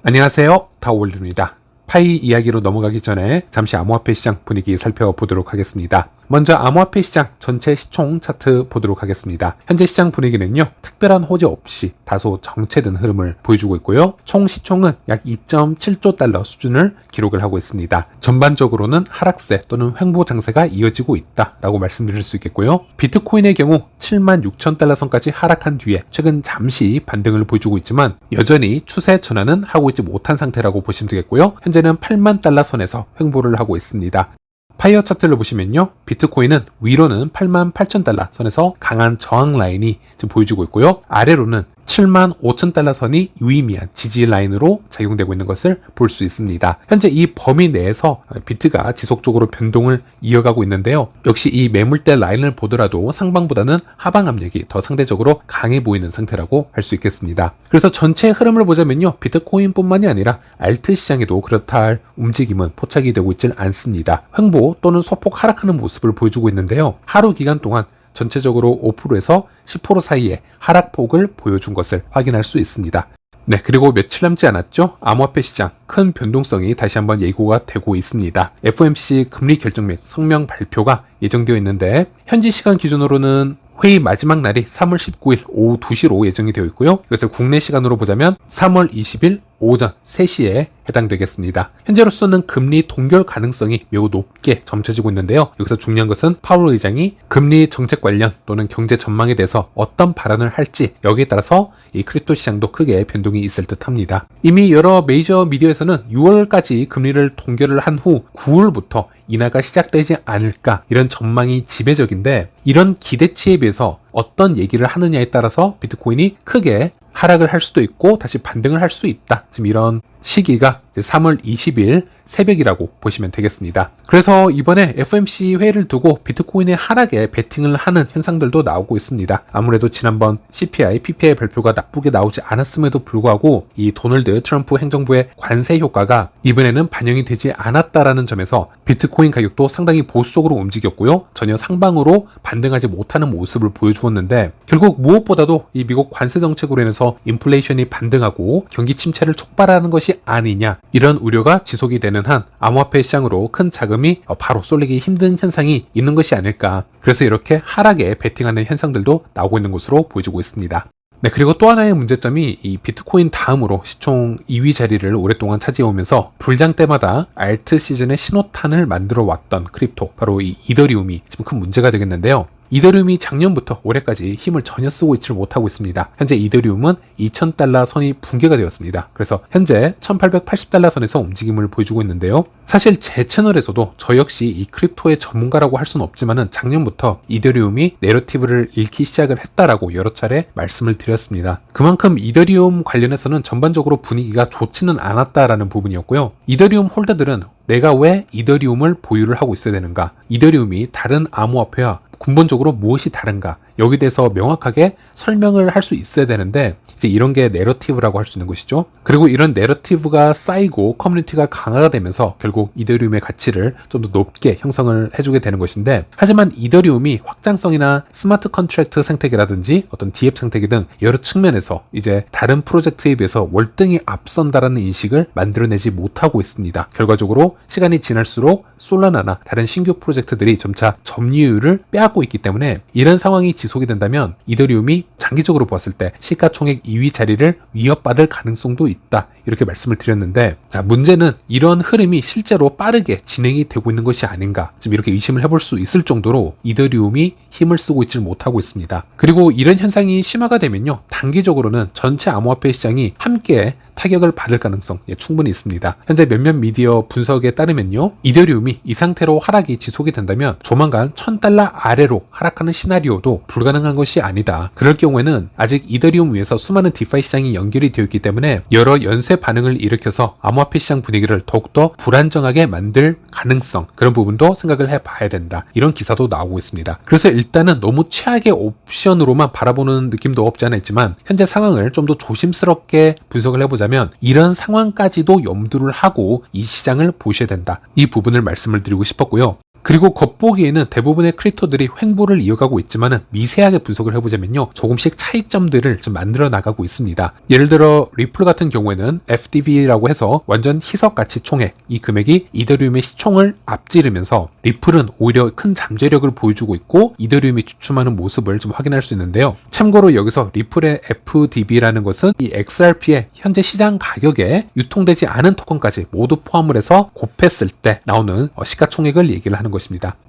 안녕하세요, 타오월드입니다. 파이 이야기로 넘어가기 전에 잠시 암호화폐 시장 분위기 살펴보도록 하겠습니다. 먼저 암호화폐 시장 전체 시총 차트 보도록 하겠습니다. 현재 시장 분위기는요, 특별한 호재 없이 다소 정체된 흐름을 보여주고 있고요. 총 시총은 약 2.7조 달러 수준을 기록을 하고 있습니다. 전반적으로는 하락세 또는 횡보 장세가 이어지고 있다라고 말씀드릴 수 있겠고요. 비트코인의 경우 76,000달러 선까지 하락한 뒤에 최근 잠시 반등을 보여주고 있지만 여전히 추세 전환은 하고 있지 못한 상태라고 보시면 되겠고요. 현재는 8만 달러 선에서 횡보를 하고 있습니다. 파이어 차트를 보시면요, 비트코인은 위로는 88,000달러 선에서 강한 저항 라인이 지금 보여주고 있고요, 아래로는 75,000달러 선이 유의미한 지지 라인으로 작용되고 있는 것을 볼 수 있습니다. 현재 이 범위 내에서 비트가 지속적으로 변동을 이어가고 있는데요, 역시 이 매물대 라인을 보더라도 상방보다는 하방 압력이 더 상대적으로 강해 보이는 상태라고 할 수 있겠습니다. 그래서 전체 흐름을 보자면요, 비트코인뿐만이 아니라 알트 시장에도 그렇다 할 움직임은 포착이 되고 있질 않습니다. 횡보 또는 소폭 하락하는 모습을 보여주고 있는데요, 하루 기간 동안 전체적으로 5%에서 10% 사이의 하락폭을 보여준 것을 확인할 수 있습니다. 네, 그리고 며칠 남지 않았죠? 암호화폐 시장 큰 변동성이 다시 한번 예고가 되고 있습니다. FOMC 금리 결정 및 성명 발표가 예정되어 있는데 현지 시간 기준으로는 회의 마지막 날이 3월 19일 오후 2시로 예정이 되어 있고요. 이것을 국내 시간으로 보자면 3월 20일 오전 3시에 해당되겠습니다. 현재로서는 금리 동결 가능성이 매우 높게 점쳐지고 있는데요. 여기서 중요한 것은 파월 의장이 금리 정책 관련 또는 경제 전망에 대해서 어떤 발언을 할지, 여기에 따라서 이 크립토 시장도 크게 변동이 있을 듯 합니다. 이미 여러 메이저 미디어에서는 6월까지 금리를 동결을 한 후 9월부터 인하가 시작되지 않을까, 이런 전망이 지배적인데, 이런 기대치에 비해서 어떤 얘기를 하느냐에 따라서 비트코인이 크게 하락을 할 수도 있고 다시 반등을 할 수 있다. 지금 이런 시기가 3월 20일 새벽이라고 보시면 되겠습니다. 그래서 이번에 FOMC 회의를 두고 비트코인의 하락에 베팅을 하는 현상들도 나오고 있습니다. 아무래도 지난번 CPI, PPI 발표가 나쁘게 나오지 않았음에도 불구하고 이 도널드 트럼프 행정부의 관세 효과가 이번에는 반영이 되지 않았다라는 점에서 비트코인 가격도 상당히 보수적으로 움직였고요, 전혀 상방으로 반등하지 못하는 모습을 보여주었는데, 결국 무엇보다도 이 미국 관세 정책으로 인해서 인플레이션이 반등하고 경기 침체를 촉발하는 것이 아니냐, 이런 우려가 지속이 되는 한 암호화폐 시장으로 큰 자금이 바로 쏠리기 힘든 현상이 있는 것이 아닐까. 그래서 이렇게 하락에 베팅하는 현상들도 나오고 있는 것으로 보여지고 있습니다. 네, 그리고 또 하나의 문제점이 이 비트코인 다음으로 시총 2위 자리를 오랫동안 차지해오면서 불장 때마다 알트 시즌의 신호탄을 만들어 왔던 크립토, 바로 이 이더리움이 지금 큰 문제가 되겠는데요. 이더리움이 작년부터 올해까지 힘을 전혀 쓰고 있지 못하고 있습니다. 현재 이더리움은 2,000달러 선이 붕괴가 되었습니다. 그래서 현재 1,880달러 선에서 움직임을 보여주고 있는데요. 사실 제 채널에서도 저 역시 이 크립토의 전문가라고 할 수는 없지만은 작년부터 이더리움이 내러티브를 잃기 시작을 했다라고 여러 차례 말씀을 드렸습니다. 그만큼 이더리움 관련해서는 전반적으로 분위기가 좋지는 않았다라는 부분이었고요. 이더리움 홀더들은 내가 왜 이더리움을 보유를 하고 있어야 되는가? 이더리움이 다른 암호화폐와 근본적으로 무엇이 다른가? 여기에 대해서 명확하게 설명을 할 수 있어야 되는데, 이제 이런 게 내러티브라고 할 수 있는 것이죠. 그리고 이런 내러티브가 쌓이고 커뮤니티가 강화가 되면서 결국 이더리움의 가치를 좀 더 높게 형성을 해주게 되는 것인데, 하지만 이더리움이 확장성이나 스마트 컨트랙트 생태계라든지 어떤 DApp 생태계 등 여러 측면에서 이제 다른 프로젝트에 비해서 월등히 앞선다라는 인식을 만들어내지 못하고 있습니다. 결과적으로 시간이 지날수록 솔라나나 다른 신규 프로젝트들이 점차 점유율을 빼앗고 있기 때문에 이런 상황이 지속이 된다면 이더리움이 장기적으로 보았을 때 시가총액 2위 자리를 위협받을 가능성도 있다, 이렇게 말씀을 드렸는데, 자, 문제는 이런 흐름이 실제로 빠르게 진행이 되고 있는 것이 아닌가, 지금 이렇게 의심을 해볼 수 있을 정도로 이더리움이 힘을 쓰고 있지 못하고 있습니다. 그리고 이런 현상이 심화가 되면요, 단기적으로는 전체 암호화폐 시장이 함께 타격을 받을 가능성 충분히 있습니다. 현재 몇몇 미디어 분석에 따르면요, 이더리움이 이 상태로 하락이 지속이 된다면 조만간 1,000달러 아래로 하락하는 시나리오도 불가능한 것이 아니다. 그럴 경우에는 아직 이더리움 위에서 수많은 디파이 시장이 연결이 되어 있기 때문에 여러 연쇄 반응을 일으켜서 암호화폐 시장 분위기를 더욱더 불안정하게 만들 가능성, 그런 부분도 생각을 해봐야 된다, 이런 기사도 나오고 있습니다. 그래서 일단은 너무 최악의 옵션으로만 바라보는 느낌도 없지 않아 있지만, 현재 상황을 좀 더 조심스럽게 분석을 해보자면 이런 상황까지도 염두를 하고 이 시장을 보셔야 된다, 이 부분을 말씀을 드리고 싶었고요. 그리고 겉보기에는 대부분의 크립토들이 횡보를 이어가고 있지만은 미세하게 분석을 해보자면요, 조금씩 차이점들을 좀 만들어 나가고 있습니다. 예를 들어 리플 같은 경우에는 FDV라고 해서 완전 희석 가치 총액, 이 금액이 이더리움의 시총을 앞지르면서 리플은 오히려 큰 잠재력을 보여주고 있고 이더리움이 주춤하는 모습을 좀 확인할 수 있는데요. 참고로 여기서 리플의 FDV라는 것은 이 XRP의 현재 시장 가격에 유통되지 않은 토큰까지 모두 포함을 해서 곱했을 때 나오는 시가총액을 얘기를 하는 것입니다.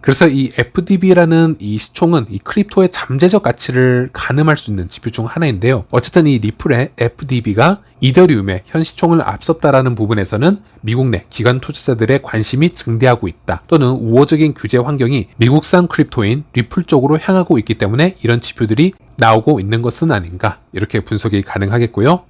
그래서 이 FDV라는 이 시총은 이 크립토의 잠재적 가치를 가늠할 수 있는 지표 중 하나인데요. 어쨌든 이 리플의 FDV가 이더리움의 현 시총을 앞섰다라는 부분에서는 미국 내 기관 투자자들의 관심이 증대하고 있다, 또는 우호적인 규제 환경이 미국산 크립토인 리플 쪽으로 향하고 있기 때문에 이런 지표들이 나오고 있는 것은 아닌가, 이렇게 분석이 가능하겠고요.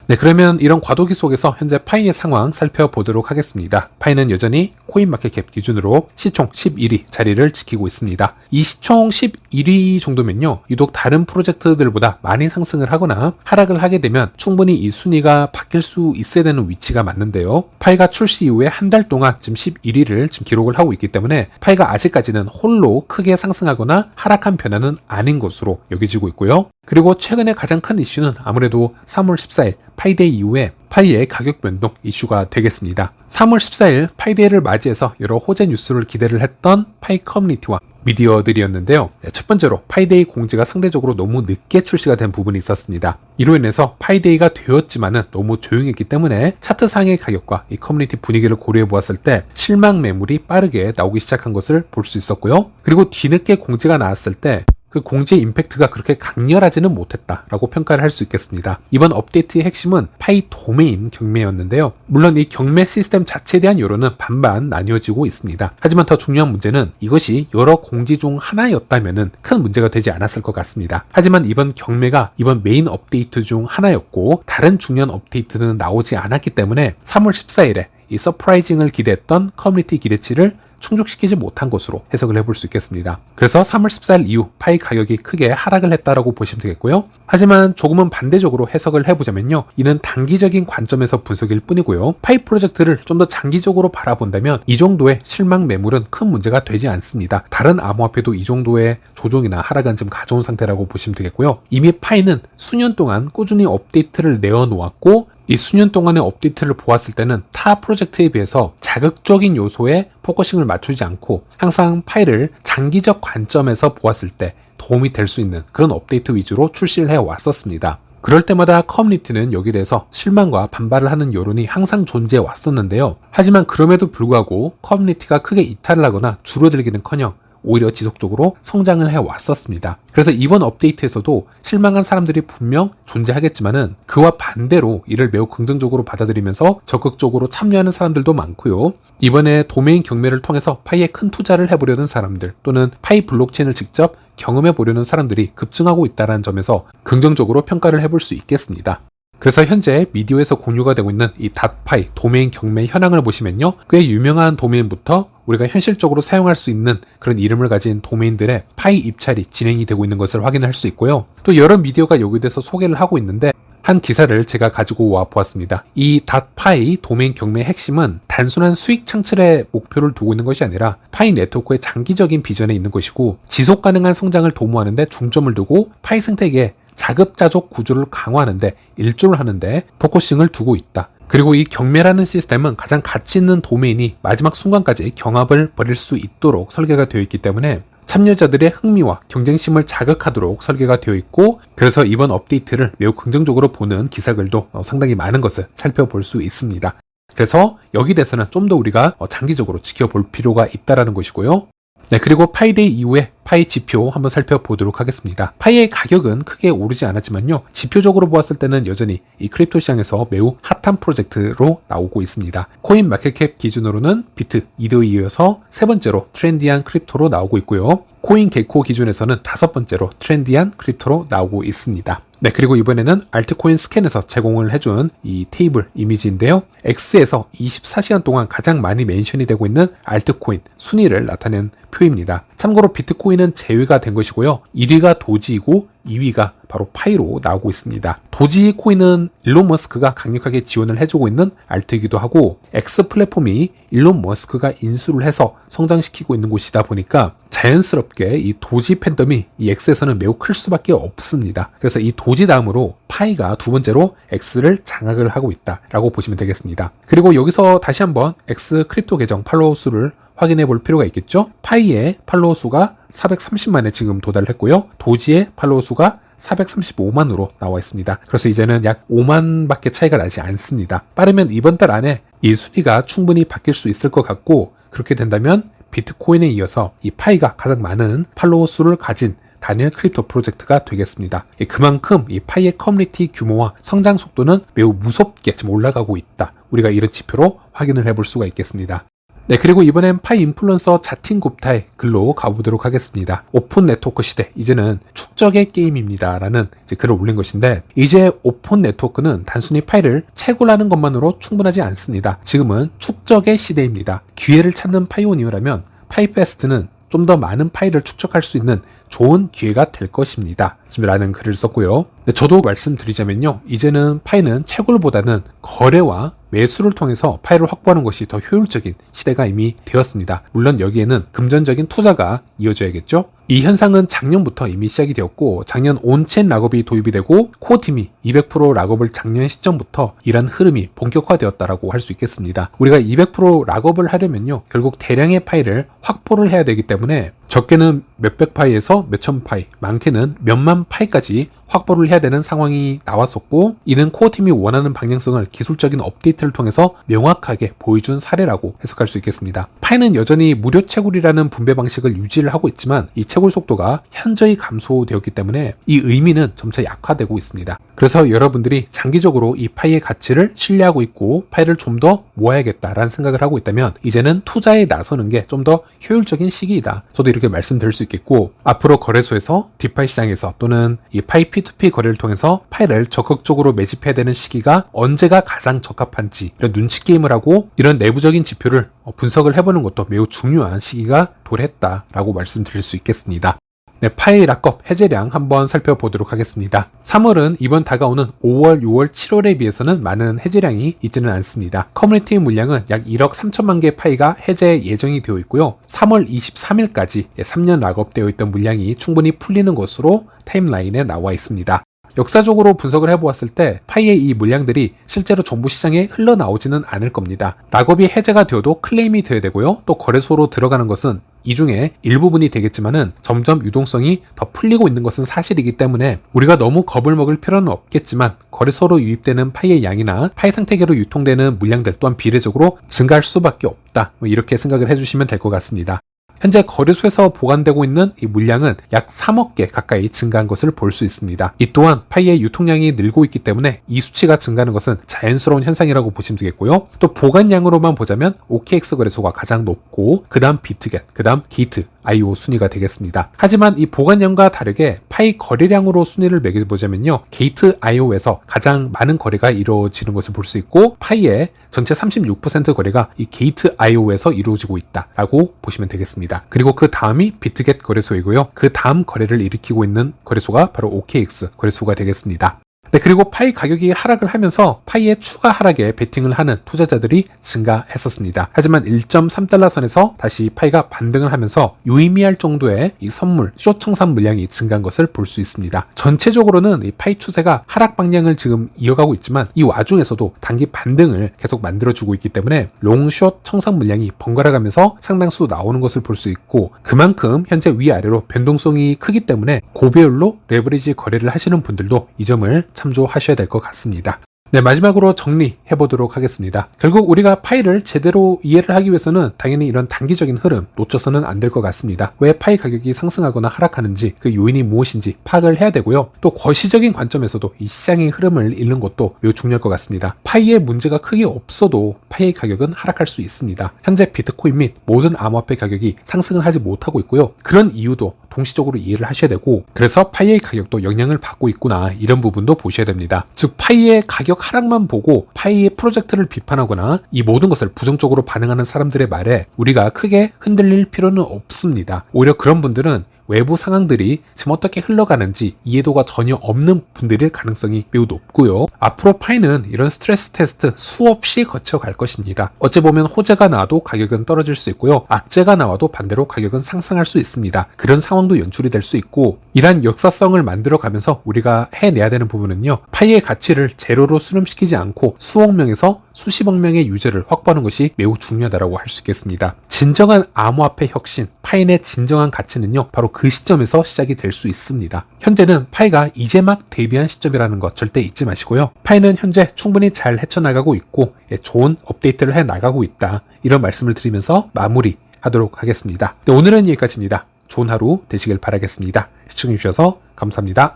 네, 그러면 이런 과도기 속에서 현재 파이의 상황 살펴보도록 하겠습니다. 파이는 여전히 코인마켓캡 기준으로 시총 11위 자리를 지키고 있습니다. 이 시총 11위 정도면요, 유독 다른 프로젝트들보다 많이 상승을 하거나 하락을 하게 되면 충분히 이 순위가 바뀔 수 있어야 되는 위치가 맞는데요. 파이가 출시 이후에 한 달 동안 지금 11위를 지금 기록을 하고 있기 때문에 파이가 아직까지는 홀로 크게 상승하거나 하락한 변화는 아닌 것으로 여겨지고 있고요. 그리고 최근에 가장 큰 이슈는 아무래도 3월 14일 파이데이 이후에 파이의 가격 변동 이슈가 되겠습니다. 3월 14일 파이데이를 맞이해서 여러 호재 뉴스를 기대를 했던 파이 커뮤니티와 미디어들이었는데요. 첫 번째로 파이데이 공지가 상대적으로 너무 늦게 출시가 된 부분이 있었습니다. 이로 인해서 파이데이가 되었지만은 너무 조용했기 때문에 차트상의 가격과 이 커뮤니티 분위기를 고려해 보았을 때 실망 매물이 빠르게 나오기 시작한 것을 볼 수 있었고요. 그리고 뒤늦게 공지가 나왔을 때 그 공지의 임팩트가 그렇게 강렬하지는 못했다라고 평가를 할 수 있겠습니다. 이번 업데이트의 핵심은 파이 도메인 경매였는데요. 물론 이 경매 시스템 자체에 대한 여론은 반반 나뉘어지고 있습니다. 하지만 더 중요한 문제는 이것이 여러 공지 중 하나였다면은 큰 문제가 되지 않았을 것 같습니다. 하지만 이번 경매가 이번 메인 업데이트 중 하나였고 다른 중요한 업데이트는 나오지 않았기 때문에 3월 14일에 이 서프라이징을 기대했던 커뮤니티 기대치를 충족시키지 못한 것으로 해석을 해볼 수 있겠습니다. 그래서 3월 14일 이후 파이 가격이 크게 하락을 했다라고 보시면 되겠고요. 하지만 조금은 반대적으로 해석을 해보자면요, 이는 단기적인 관점에서 분석일 뿐이고요. 파이 프로젝트를 좀 더 장기적으로 바라본다면 이 정도의 실망 매물은 큰 문제가 되지 않습니다. 다른 암호화폐도 이 정도의 조정이나 하락은 좀 가져온 상태라고 보시면 되겠고요. 이미 파이는 수년 동안 꾸준히 업데이트를 내어놓았고 이 수년 동안의 업데이트를 보았을 때는 타 프로젝트에 비해서 자극적인 요소에 포커싱을 맞추지 않고 항상 파이를 장기적 관점에서 보았을 때 도움이 될 수 있는 그런 업데이트 위주로 출시를 해왔었습니다. 그럴 때마다 커뮤니티는 여기에 대해서 실망과 반발을 하는 여론이 항상 존재해 왔었는데요. 하지만 그럼에도 불구하고 커뮤니티가 크게 이탈을 하거나 줄어들기는커녕 오히려 지속적으로 성장을 해왔었습니다. 그래서 이번 업데이트에서도 실망한 사람들이 분명 존재하겠지만은 그와 반대로 이를 매우 긍정적으로 받아들이면서 적극적으로 참여하는 사람들도 많고요. 이번에 도메인 경매를 통해서 파이에 큰 투자를 해보려는 사람들 또는 파이 블록체인을 직접 경험해 보려는 사람들이 급증하고 있다는 점에서 긍정적으로 평가를 해볼 수 있겠습니다. 그래서 현재 미디어에서 공유가 되고 있는 이 닷파이 도메인 경매 현황을 보시면요, 꽤 유명한 도메인부터 우리가 현실적으로 사용할 수 있는 그런 이름을 가진 도메인들의 파이 입찰이 진행이 되고 있는 것을 확인할 수 있고요. 또 여러 미디어가 여기에 대해서 소개를 하고 있는데 한 기사를 제가 가지고 와 보았습니다. 이 닷파이 도메인 경매의 핵심은 단순한 수익 창출에 목표를 두고 있는 것이 아니라 파이 네트워크의 장기적인 비전에 있는 것이고 지속 가능한 성장을 도모하는 데 중점을 두고 파이 생태계의 자급자족 구조를 강화하는데 일조를 하는데 포커싱을 두고 있다. 그리고 이 경매라는 시스템은 가장 가치 있는 도메인이 마지막 순간까지 경합을 벌일 수 있도록 설계가 되어 있기 때문에 참여자들의 흥미와 경쟁심을 자극하도록 설계가 되어 있고, 그래서 이번 업데이트를 매우 긍정적으로 보는 기사글도 상당히 많은 것을 살펴볼 수 있습니다. 그래서 여기 대해서는 좀 더 우리가 장기적으로 지켜볼 필요가 있다는 것이고요. 네, 그리고 파이데이 이후에 파이 지표 한번 살펴보도록 하겠습니다. 파이의 가격은 크게 오르지 않았지만요, 지표적으로 보았을 때는 여전히 이 크립토 시장에서 매우 핫한 프로젝트로 나오고 있습니다. 코인 마켓캡 기준으로는 비트, 이더에 이어서 세 번째로 트렌디한 크립토로 나오고 있고요. 코인 개코 기준에서는 다섯 번째로 트렌디한 크립토로 나오고 있습니다. 네, 그리고 이번에는 알트코인 스캔에서 제공을 해준 이 테이블 이미지인데요. X에서 24시간 동안 가장 많이 멘션이 되고 있는 알트코인 순위를 나타낸 표입니다. 참고로 비트코인은 제외가 된 것이고요. 1위가 도지이고 2위가 바로 파이로 나오고 있습니다. 도지 코인은 일론 머스크가 강력하게 지원을 해주고 있는 알트이기도 하고 X 플랫폼이 일론 머스크가 인수를 해서 성장시키고 있는 곳이다 보니까 자연스럽게 이 도지 팬덤이 이 X에서는 매우 클 수밖에 없습니다. 그래서 이 도지 다음으로 파이가 두 번째로 X를 장악을 하고 있다라고 보시면 되겠습니다. 그리고 여기서 다시 한번 X 크립토 계정 팔로워 수를 확인해 볼 필요가 있겠죠. 파이의 팔로워 수가 430만에 지금 도달을 했고요. 도지의 팔로워 수가 435만으로 나와 있습니다. 그래서 이제는 약 5만 밖에 차이가 나지 않습니다. 빠르면 이번 달 안에 이 순위가 충분히 바뀔 수 있을 것 같고, 그렇게 된다면 비트코인에 이어서 이 파이가 가장 많은 팔로워 수를 가진 단일 크립토 프로젝트가 되겠습니다. 그만큼 이 파이의 커뮤니티 규모와 성장 속도는 매우 무섭게 지금 올라가고 있다. 우리가 이런 지표로 확인을 해볼 수가 있겠습니다. 네, 그리고 이번엔 파이 인플루언서 자틴 굽타의 글로 가보도록 하겠습니다. 오픈 네트워크 시대, 이제는 축적의 게임입니다 라는 글을 올린 것인데, 이제 오픈 네트워크는 단순히 파이를 채굴하는 것만으로 충분하지 않습니다. 지금은 축적의 시대입니다. 기회를 찾는 파이오니어라면 파이페스트는 좀 더 많은 파이를 축적할 수 있는 좋은 기회가 될 것입니다 라는 글을 썼고요. 네, 저도 말씀드리자면요, 이제는 파이는 채굴보다는 거래와 매수를 통해서 파이를 확보하는 것이 더 효율적인 시대가 이미 되었습니다. 물론 여기에는 금전적인 투자가 이어져야겠죠. 이 현상은 작년부터 이미 시작이 되었고, 작년 온체인 락업이 도입이 되고 코어팀이 200% 락업을 작년 시점부터 이런 흐름이 본격화되었다라고 할 수 있겠습니다. 우리가 200% 락업을 하려면요, 결국 대량의 파이를 확보를 해야 되기 때문에 적게는 몇백 파이에서 몇천 파이, 많게는 몇만 파이까지 확보를 해야 되는 상황이 나왔었고, 이는 코어팀이 원하는 방향성을 기술적인 업데이트를 통해서 명확하게 보여준 사례라고 해석할 수 있겠습니다. 파이는 여전히 무료 채굴이라는 분배 방식을 유지를 하고 있지만 이 채굴 속도가 현저히 감소되었기 때문에 이 의미는 점차 약화되고 있습니다. 그래서 여러분들이 장기적으로 이 파이의 가치를 신뢰하고 있고 파이를 좀 더 모아야겠다라는 생각을 하고 있다면 이제는 투자에 나서는 게 좀 더 효율적인 시기이다. 저도 이렇게 말씀드릴 수 있겠고, 앞으로 거래소에서 디파이 시장에서 또는 이 파이 P2P 거래를 통해서 파이를 적극적으로 매집해야 되는 시기가 언제가 가장 적합한지 이런 눈치 게임을 하고 이런 내부적인 지표를 분석을 해보는 것도 매우 중요한 시기가 도래했다라고 말씀드릴 수 있겠습니다. 네, 파이 락업 해제량 한번 살펴보도록 하겠습니다. 3월은 이번 다가오는 5월, 6월, 7월에 비해서는 많은 해제량이 있지는 않습니다. 커뮤니티 물량은 약 1억 3천만 개 파이가 해제 예정이 되어 있고요. 3월 23일까지 3년 락업되어 있던 물량이 충분히 풀리는 것으로 타임라인에 나와 있습니다. 역사적으로 분석을 해보았을 때 파이의 이 물량들이 실제로 정부 시장에 흘러나오지는 않을 겁니다. 락업이 해제가 되어도 클레임이 돼야 되고요. 또 거래소로 들어가는 것은 이 중에 일부분이 되겠지만은 점점 유동성이 더 풀리고 있는 것은 사실이기 때문에 우리가 너무 겁을 먹을 필요는 없겠지만 거래소로 유입되는 파이의 양이나 파이 상태계로 유통되는 물량들 또한 비례적으로 증가할 수밖에 없다. 이렇게 생각을 해주시면 될 것 같습니다. 현재 거래소에서 보관되고 있는 이 물량은 약 3억 개 가까이 증가한 것을 볼 수 있습니다. 이 또한 파이의 유통량이 늘고 있기 때문에 이 수치가 증가하는 것은 자연스러운 현상이라고 보시면 되겠고요. 또 보관량으로만 보자면 OKX 거래소가 가장 높고 그 다음 비트겟, 그 다음 게이트 IO 순위가 되겠습니다. 하지만 이 보관량과 다르게 파이 거래량으로 순위를 매겨보자면요, 게이트 IO에서 가장 많은 거래가 이루어지는 것을 볼 수 있고 파이의 전체 36% 거래가 이 게이트 IO에서 이루어지고 있다라고 보시면 되겠습니다. 그리고 그 다음이 비트겟 거래소이고요. 그 다음 거래를 일으키고 있는 거래소가 바로 OKX 거래소가 되겠습니다. 네, 그리고 파이 가격이 하락을 하면서 파이의 추가 하락에 베팅을 하는 투자자들이 증가했었습니다. 하지만 1.3달러 선에서 다시 파이가 반등을 하면서 유의미할 정도의 이 선물, 숏 청산 물량이 증가한 것을 볼 수 있습니다. 전체적으로는 이 파이 추세가 하락 방향을 지금 이어가고 있지만 이 와중에서도 단기 반등을 계속 만들어주고 있기 때문에 롱, 숏 청산 물량이 번갈아 가면서 상당수 나오는 것을 볼 수 있고, 그만큼 현재 위아래로 변동성이 크기 때문에 고배율로 레버리지 거래를 하시는 분들도 이 점을 참조하셔야 될 것 같습니다. 네, 마지막으로 정리해 보도록 하겠습니다. 결국 우리가 파이를 제대로 이해를 하기 위해서는 당연히 이런 단기적인 흐름 놓쳐서는 안 될 것 같습니다. 왜 파이 가격이 상승하거나 하락하는지 그 요인이 무엇인지 파악을 해야 되고요. 또 거시적인 관점에서도 이 시장의 흐름을 읽는 것도 매우 중요할 것 같습니다. 파이에 문제가 크게 없어도 파이의 가격은 하락할 수 있습니다. 현재 비트코인 및 모든 암호화폐 가격이 상승을 하지 못하고 있고요. 그런 이유도 동시적으로 이해를 하셔야 되고, 그래서 파이의 가격도 영향을 받고 있구나, 이런 부분도 보셔야 됩니다. 즉 파이의 가격 하락만 보고 파이의 프로젝트를 비판하거나 이 모든 것을 부정적으로 반응하는 사람들의 말에 우리가 크게 흔들릴 필요는 없습니다. 오히려 그런 분들은 외부 상황들이 지금 어떻게 흘러가는지 이해도가 전혀 없는 분들일 가능성이 매우 높고요. 앞으로 파이는 이런 스트레스 테스트 수없이 거쳐갈 것입니다. 어찌 보면 호재가 나와도 가격은 떨어질 수 있고요. 악재가 나와도 반대로 가격은 상승할 수 있습니다. 그런 상황도 연출이 될 수 있고, 이러한 역사성을 만들어가면서 우리가 해내야 되는 부분은요, 파이의 가치를 제로로 수렴시키지 않고 수억 명에서 수십억 명의 유저를 확보하는 것이 매우 중요하다고 할 수 있겠습니다. 진정한 암호화폐 혁신, 파이의 진정한 가치는요, 바로 그 시점에서 시작이 될 수 있습니다. 현재는 파이가 이제 막 데뷔한 시점이라는 것 절대 잊지 마시고요. 파이는 현재 충분히 잘 헤쳐나가고 있고 좋은 업데이트를 해나가고 있다, 이런 말씀을 드리면서 마무리하도록 하겠습니다. 네, 오늘은 여기까지입니다. 좋은 하루 되시길 바라겠습니다. 시청해주셔서 감사합니다.